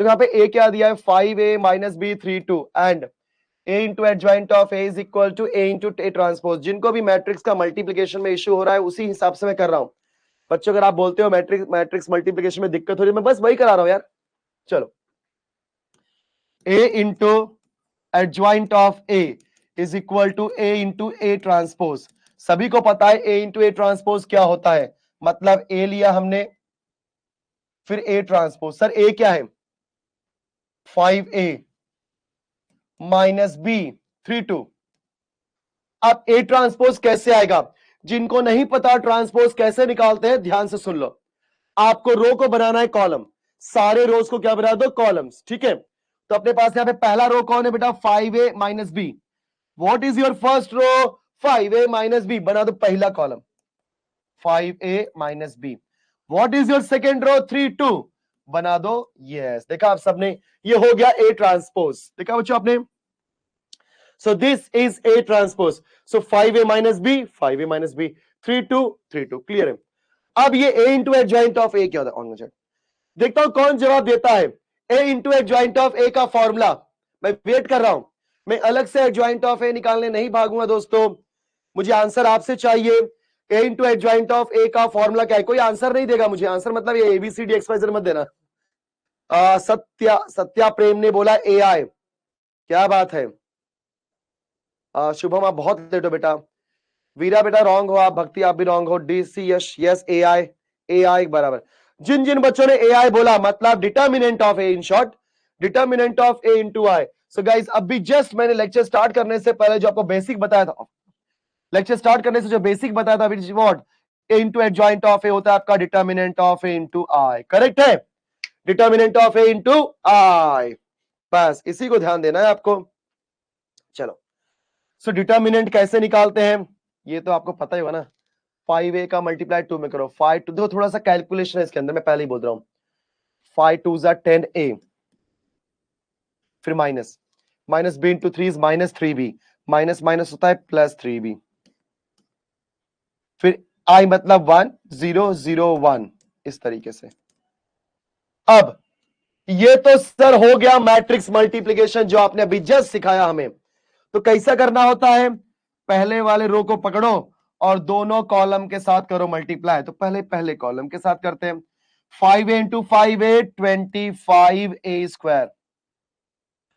तो यहाँ पे ए क्या दिया है 5a minus b 3 2 and a into adjoint of a is equal to a into a transpose. जिनको भी मैट्रिक्स का मल्टीप्लीकेशन में इश्यू हो रहा है उसी हिसाब से मैं कर रहा हूं बच्चों। अगर आप बोलते हो मैट्रिक्स मल्टीप्लीकेशन में दिक्कत हो रही है, मैं बस वही करा रहा हूं यार। चलो a into adjoint of a is equal to a into a transpose. सभी को पता है a इंटू a ट्रांसपोज क्या होता है, मतलब a लिया हमने फिर a ट्रांसपोज। सर a क्या है 5a माइनस बी 3 2। अब a ट्रांसपोज कैसे आएगा, जिनको नहीं पता ट्रांसपोज कैसे निकालते हैं ध्यान से सुन लो। आपको रो को बनाना है कॉलम, सारे रोज को क्या बना दो कॉलम्स, ठीक है। तो अपने पास यहां पे पहला रो कौन है बेटा 5a minus b. What is your first row 5a minus b, बना दो पहला column 5a minus b. What is your second row 3 2, बना दो यस। देखा आप सबने, ये हो गया a ट्रांसपोज। देखा बच्चों आपने, so this is a transpose, so 5a minus b 5a minus b 3 2 3 2 clear है। अब ये a into adjoint of a क्या होता है ऑन मुझे देखता हूं कौन जवाब देता है। a into adjoint of a का फॉर्मूला, मैं वेट कर रहा हूं, मैं अलग से एडजॉइंट ऑफ a निकालने नहीं भागूंगा दोस्तों, मुझे आंसर आपसे चाहिए। a into adjoint of a का फॉर्मूला क्या है, कोई आंसर नहीं देगा मुझे आंसर, मतलब ये ABCD XYZ मत देना। सत्या प्रेम ने बोला AI, क्या बात है। शुभम आप बहुत लेट हो बेटा, वीरा बेटा रॉन्ग हो आप, भक्ति आप भी रॉन्ग हो, DC यस AI बराबर। जिन जिन बच्चों ने AI बोला मतलब determinant of A, in short determinant of A into I. So guys अभी जस्ट मैंने लेक्चर स्टार्ट करने से पहले जो आपको बेसिक बताया था, लेक्चर स्टार्ट करने से जो बेसिक बताया था what A into adjoint of A होता है आपका determinant of A into I, correct है, डिटर्मिनेंट ऑफ A इंटू आई, बस इसी को ध्यान देना है आपको। चलो सो डिटर्मिनेंट कैसे निकालते हैं ये तो आपको पता ही होगा ना, 5a का मल्टीप्लाई 2 में करो 5 2, देखो थोड़ा सा कैलकुलेशन है इसके अंदर, मैं पहले ही बोल रहा हूं 5 2 जा 10a, फिर minus minus b into 3 is minus 3b, minus minus होता है प्लस 3b, फिर i मतलब 1 0 0 1, इस तरीके से। अब ये तो सर हो गया मैट्रिक्स मल्टीप्लीकेशन जो आपने अभी जस्ट सिखाया हमें। तो कैसा करना होता है, पहले वाले रो को पकड़ो और दोनों कॉलम के साथ करो मल्टीप्लाई। तो पहले कॉलम के साथ करते हैं 5a into 5a 25a square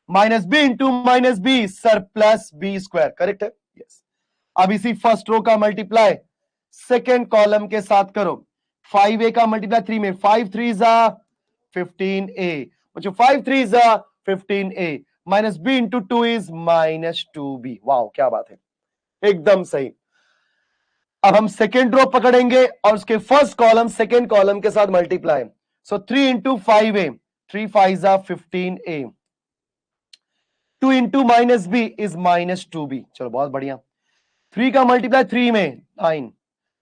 minus b into minus b sir plus b square, correct है यस। अब इसी फर्स्ट रो का मल्टीप्लाई सेकेंड कॉलम के साथ करो, 5a का मल्टीप्लाई 3 में 5 3 जा 15a, 5 3 जा 15a minus b into 2 is minus 2b। Wow क्या बात है, एकदम सही। अब हम सेकेंड रो पकड़ेंगे और उसके फर्स्ट कॉलम सेकेंड कॉलम के साथ मल्टीप्लाई, सो 3 इंटू 5a 3 5 जा 15a, 2 into minus b is minus 2b। चलो बहुत बढ़िया। 3 का मल्टीप्लाई 3 में 9,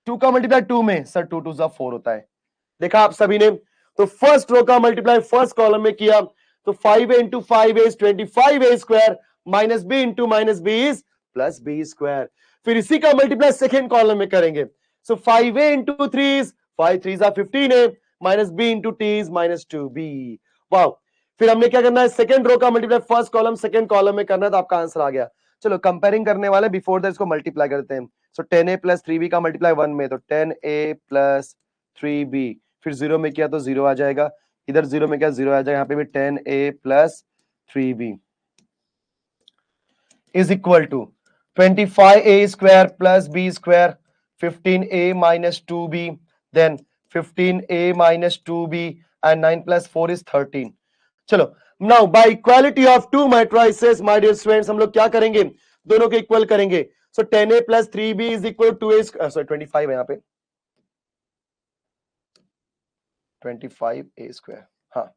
2 का मल्टीप्लाई 2 में सर 2 2 जा 4 होता है। देखा आप सभी ने, तो फर्स्ट रो का मल्टीप्लाई फर्स्ट कॉलम में किया, तो 5a into 5a is 25a square minus b into minus b is plus b square. फिर इसी का मल्टीप्लाई सेकेंड कॉलम में करेंगे, सो 5a इंटू 3 इज 5 3 जा 15a minus b into t is minus 2b। वाह, फिर हमने क्या करना है, सेकेंड रो का multiply first column second column में करना है, तो आपका आंसर आ गया। चलो कंपेयरिंग करने वाले बिफोर दैट इसको मल्टीप्लाई करते हैं। सो 10a प्लस 3b का मल्टीप्लाई 1 में, तो 10a प्लस 3b, फिर 0 में किया तो 0 आ जाएगा, इधर 0 में क्या 0 आ जाएगा, यहाँ पे भी 10a plus 3b is equal to 25a square plus b square 15a minus 2b then 15a minus 2b and 9 plus 4 is 13। चलो now by equality of two matrices my dear students हम लोग क्या करेंगे, दोनों को इक्वल करेंगे। So 10a plus 3b is equal to a, sorry 25 है यहाँ पे 25a स्क्वायर, हाँ।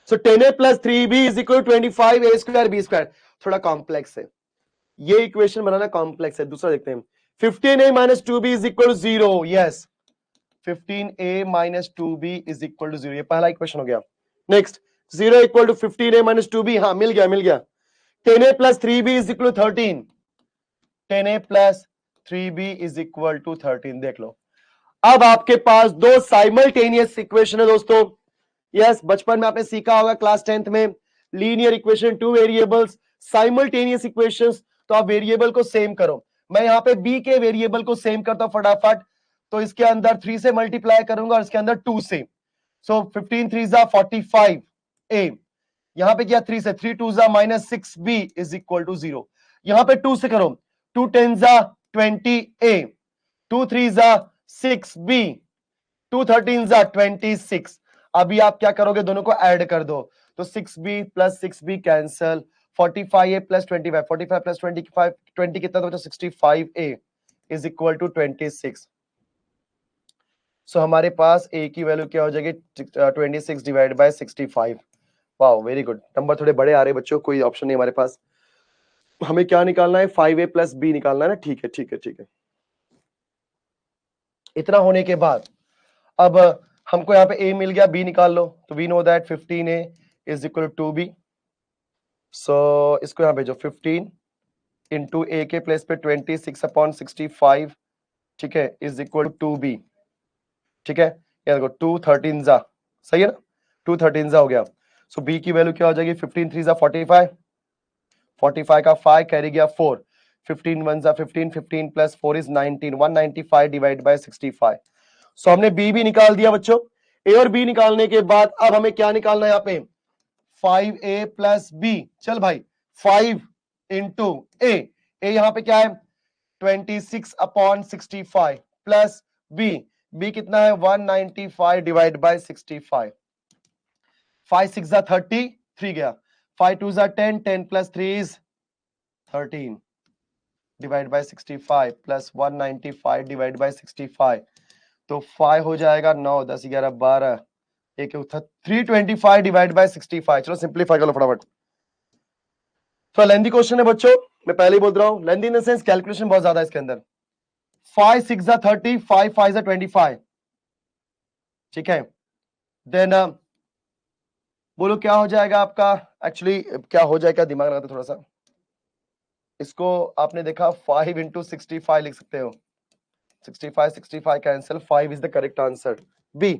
So 10a plus 3b is equal 25a square b square, थोड़ा कॉम्प्लेक्स है ये इक्वेशन बनाना, कॉम्प्लेक्स है। दूसरा देखते हैं 15a minus 2b is equal to 0, yes 15a minus 2b is equal to 0, ये पहला इक्वेशन हो गया। Next 0 equal to 15a minus 2b, हाँ मिल गया 10a plus 3b is equal to 13, 10a plus 3b is equal to 13। देख लो अब आपके पास दो साइमल्टेनियस इक्वेशन है दोस्तों, यस, बचपन में आपने सीखा होगा क्लास 10th में, linear equation, two variables, simultaneous equations. तो आप वेरिएबल को सेम करो। मैं यहाँ पे बी के वेरिएबल को सेम करता हूं फटाफट। तो इसके अंदर 3 से मल्टीप्लाई करूंगा और इसके अंदर 2 से। सो 15 3 जा 45 ए। यहां पे क्या 3 से, 3 2 जा -6b इज इक्वल टू 0। यहां पे 2 से करो, 2 10 जा 20a, 2 3 जा 6b, 2 13 जा 26। अभी आप क्या करोगे, दोनों को ऐड कर दो। तो 6b plus 6b cancel, 45a plus 25, 45 plus 25, 20 कितना तो 65a इज इक्वल टू 26। सो हमारे पास a की वैल्यू क्या हो जाएगी, 26 divide by 65। Wow, very good. Number थोड़े बड़े आ रहे बच्चों, कोई ऑप्शन नहीं हमारे पास। हमें क्या निकालना है, 5a प्लस b निकालना है ना। ठीक है ठीक है ठीक है। इतना होने के बाद अब हमको यहाँ पे a मिल गया, b निकाल लो। तो we know that 15a is equal to b। So इसको यहाँ भेजो, 15 इंटू a के प्लेस पे 26/65, ठीक है, इज इक्वल टू b। ठीक है, ये देखो 2 13 जा, सही है ना, 2 13 जा हो गया। सो b की वैल्यू क्या हो जाएगी, 15 3 जा 45, 45 का 5 कैरी गया 4, 15 1 जा 15, 15 प्लस 4 इज 19, 195 डिवाइड बाय 65। सो हमने b भी निकाल दिया बच्चों। a और b निकालने के बाद अब हमें क्या निकालना है यहाँ पे, 5a प्लस b। चल भाई, 5 इंटू a, यहां पे क्या है 26/65 प्लस b कितना है 195 डिवाइड बाय 65। 5 6 जा 30, 3 गया, 5 2 जा 10, 10 plus 3 is 13 divide by 65 plus 195 divide by 65। तो 5 हो जाएगा 9 10 11 12, एक 325 डिवाइड बाय 65। चलो सिंप्लीफाई कर लो फटाफट। तो लेंदी क्वेश्चन है बच्चों, मैं पहले ही बोल रहा हूं, लेंदी इन द सेंस कैलकुलेशन बहुत ज्यादा है इसके अंदर। 5 6 जा 30, 5 5 जा 25, ठीक है। देन बोलो क्या हो जाएगा आपका, एक्चुअली क्या हो जाएगा, दिमाग लगाते थोड़ा सा। इसको आपने देखा 5 इंटू 65 लिख सकते हो, 65 65 cancel, 5 is the correct answer, B.